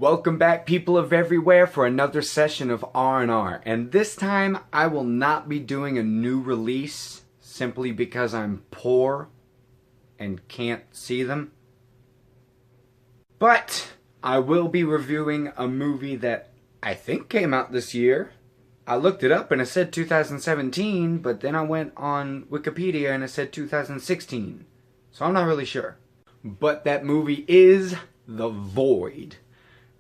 Welcome back, people of everywhere, for another session of R&R. And this time, I will not be doing a new release simply because I'm poor and can't see them. But I will be reviewing a movie that I think came out this year. I looked it up and it said 2017, but then I went on Wikipedia and it said 2016. So I'm not really sure. But that movie is The Void.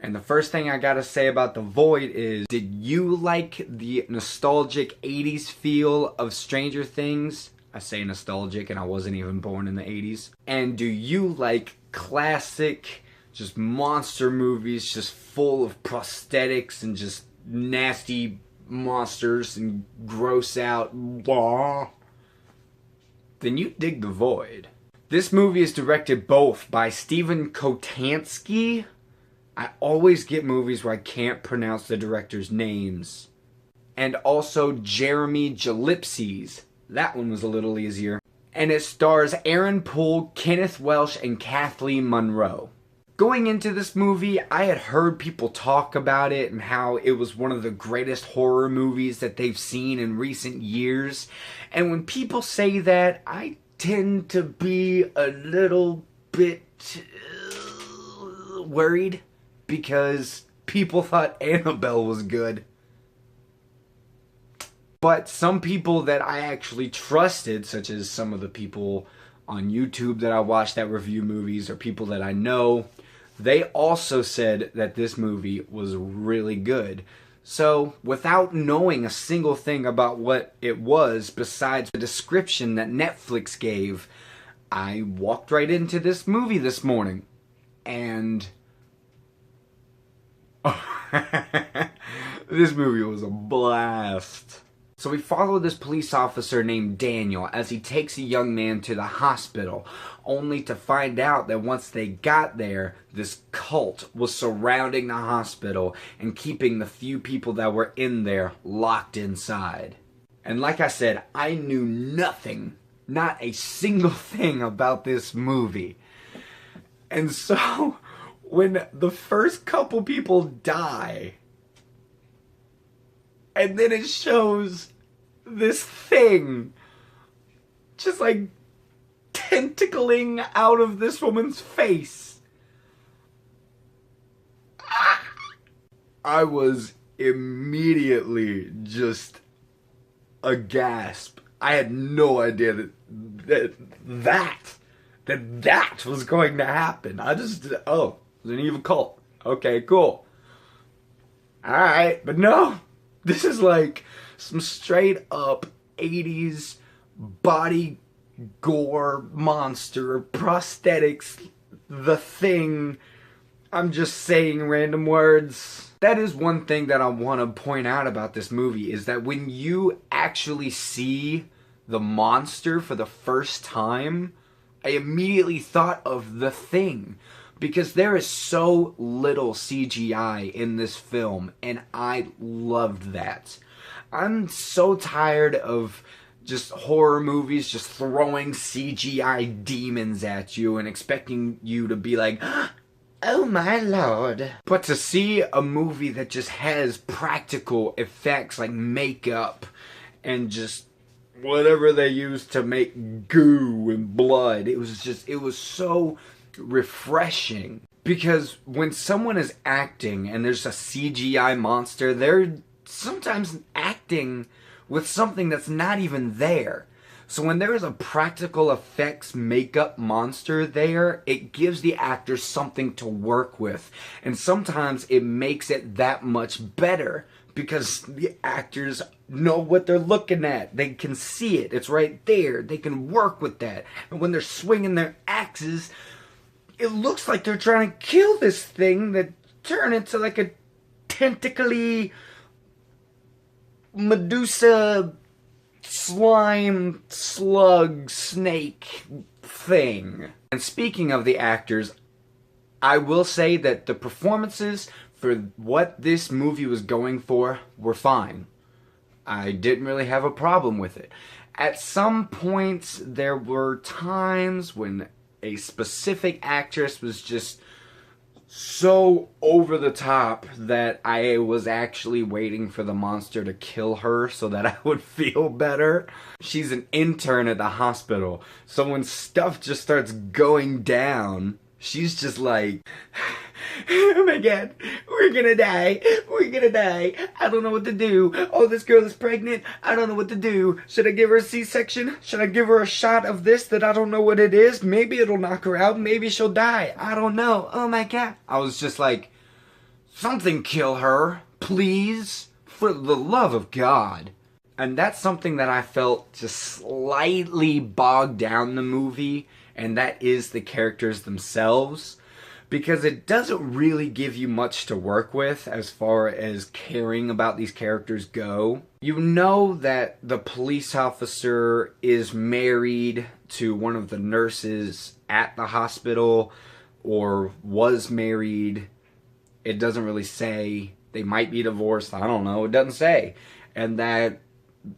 And the first thing I gotta say about The Void is, did you like the nostalgic 80s feel of Stranger Things? I say nostalgic and I wasn't even born in the 80s. And do you like classic, just monster movies, just full of prosthetics and just nasty monsters and gross out, blah? Then you dig The Void. This movie is directed both by Stephen Kostanski. I always get movies where I can't pronounce the director's names. And also Jeremy Gillespie. That one was a little easier. And it stars Aaron Poole, Kenneth Welsh, and Kathleen Munroe. Going into this movie, I had heard people talk about it and how it was one of the greatest horror movies that they've seen in recent years. And when people say that, I tend to be a little bit worried. Because people thought Annabelle was good. But some people that I actually trusted, such as some of the people on YouTube that I watch that review movies, or people that I know, they also said that this movie was really good. So, without knowing a single thing about what it was, besides the description that Netflix gave, I walked right into this movie this morning. And this movie was a blast. So we follow this police officer named Daniel as he takes a young man to the hospital, only to find out that once they got there, this cult was surrounding the hospital and keeping the few people that were in there locked inside. And like I said, I knew nothing, not a single thing about this movie. And so when the first couple people die, and then it shows this thing just like tentacling out of this woman's face, I was immediately just aghast. I had no idea that was going to happen. I just, it was an evil cult. Okay, cool. Alright, but no. This is like some straight up 80s body gore monster prosthetics. The Thing. I'm just saying random words. That is one thing that I want to point out about this movie, is that when you actually see the monster for the first time, I immediately thought of The Thing. Because there is so little CGI in this film, and I loved that. I'm so tired of just horror movies just throwing CGI demons at you and expecting you to be like, oh my lord. But to see a movie that just has practical effects like makeup and just whatever they use to make goo and blood, it was so refreshing. Because when someone is acting and there's a CGI monster, they're sometimes acting with something that's not even there. So when there is a practical effects makeup monster there, it gives the actors something to work with. And sometimes it makes it that much better because the actors know what they're looking at. They can see it. It's right there. They can work with that. And when they're swinging their axes, it looks like they're trying to kill this thing that turned into like a tentacly Medusa slime slug snake thing. And speaking of the actors, I will say that the performances for what this movie was going for were fine. I didn't really have a problem with it. At some points, there were times when a specific actress was just so over the top that I was actually waiting for the monster to kill her so that I would feel better. She's an intern at the hospital, so when stuff just starts going down, she's just like, oh my god, we're gonna die, I don't know what to do, oh this girl is pregnant, I don't know what to do, should I give her a C-section, should I give her a shot of this that I don't know what it is, maybe it'll knock her out, maybe she'll die, I don't know, oh my god. I was just like, something kill her, please, for the love of God. And that's something that I felt just slightly bogged down the movie, and that is the characters themselves, because it doesn't really give you much to work with as far as caring about these characters go. You know that the police officer is married to one of the nurses at the hospital, or was married. It doesn't really say. They might be divorced, I don't know, it doesn't say. And that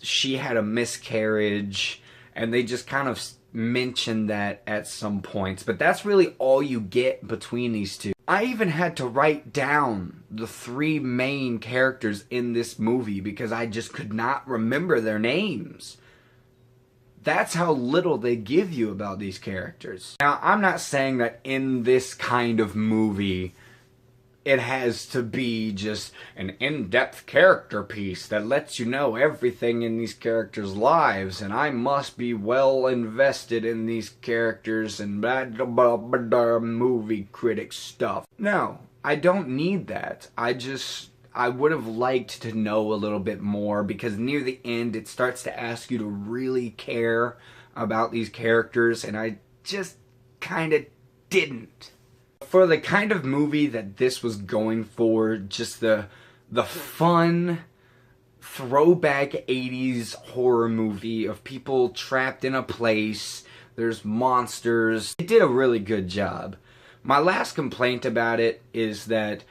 she had a miscarriage, and they just kind of mention that at some points, but that's really all you get between these two. I even had to write down the three main characters in this movie because I just could not remember their names. That's how little they give you about these characters. Now, I'm not saying that in this kind of movie it has to be just an in-depth character piece that lets you know everything in these characters' lives, and I must be well invested in these characters and blah, blah, blah, blah, movie critic stuff. No, I don't need that. I would have liked to know a little bit more, because near the end it starts to ask you to really care about these characters, and I just kind of didn't. For the kind of movie that this was going for, just the fun throwback 80s horror movie of people trapped in a place, there's monsters, it did a really good job. My last complaint about it is that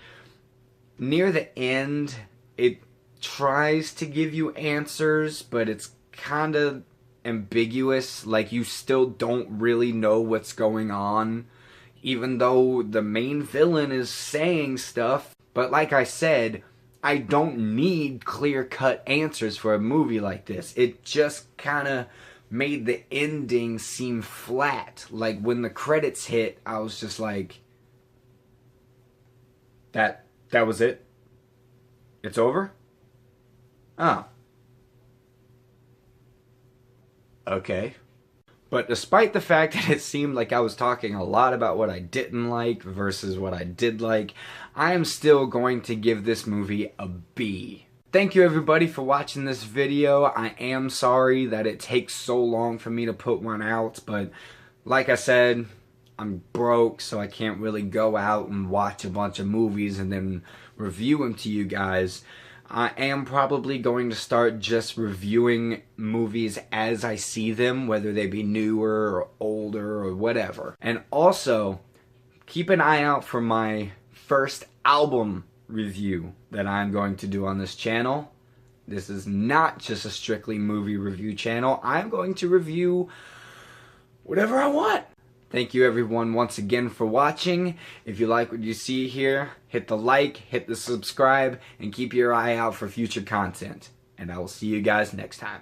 near the end, it tries to give you answers, but it's kind of ambiguous, like you still don't really know what's going on, even though the main villain is saying stuff. But like I said, I don't need clear-cut answers for a movie like this. It just kind of made the ending seem flat. Like when the credits hit, I was just like, that was it? It's over? Oh. Okay. But despite the fact that it seemed like I was talking a lot about what I didn't like versus what I did like, I am still going to give this movie a B. Thank you everybody for watching this video. I am sorry that it takes so long for me to put one out, but like I said, I'm broke, so I can't really go out and watch a bunch of movies and then review them to you guys. I am probably going to start just reviewing movies as I see them, whether they be newer or older or whatever. And also, keep an eye out for my first album review that I'm going to do on this channel. This is not just a strictly movie review channel. I'm going to review whatever I want. Thank you everyone once again for watching. If you like what you see here, hit the like, hit the subscribe, and keep your eye out for future content. And I will see you guys next time.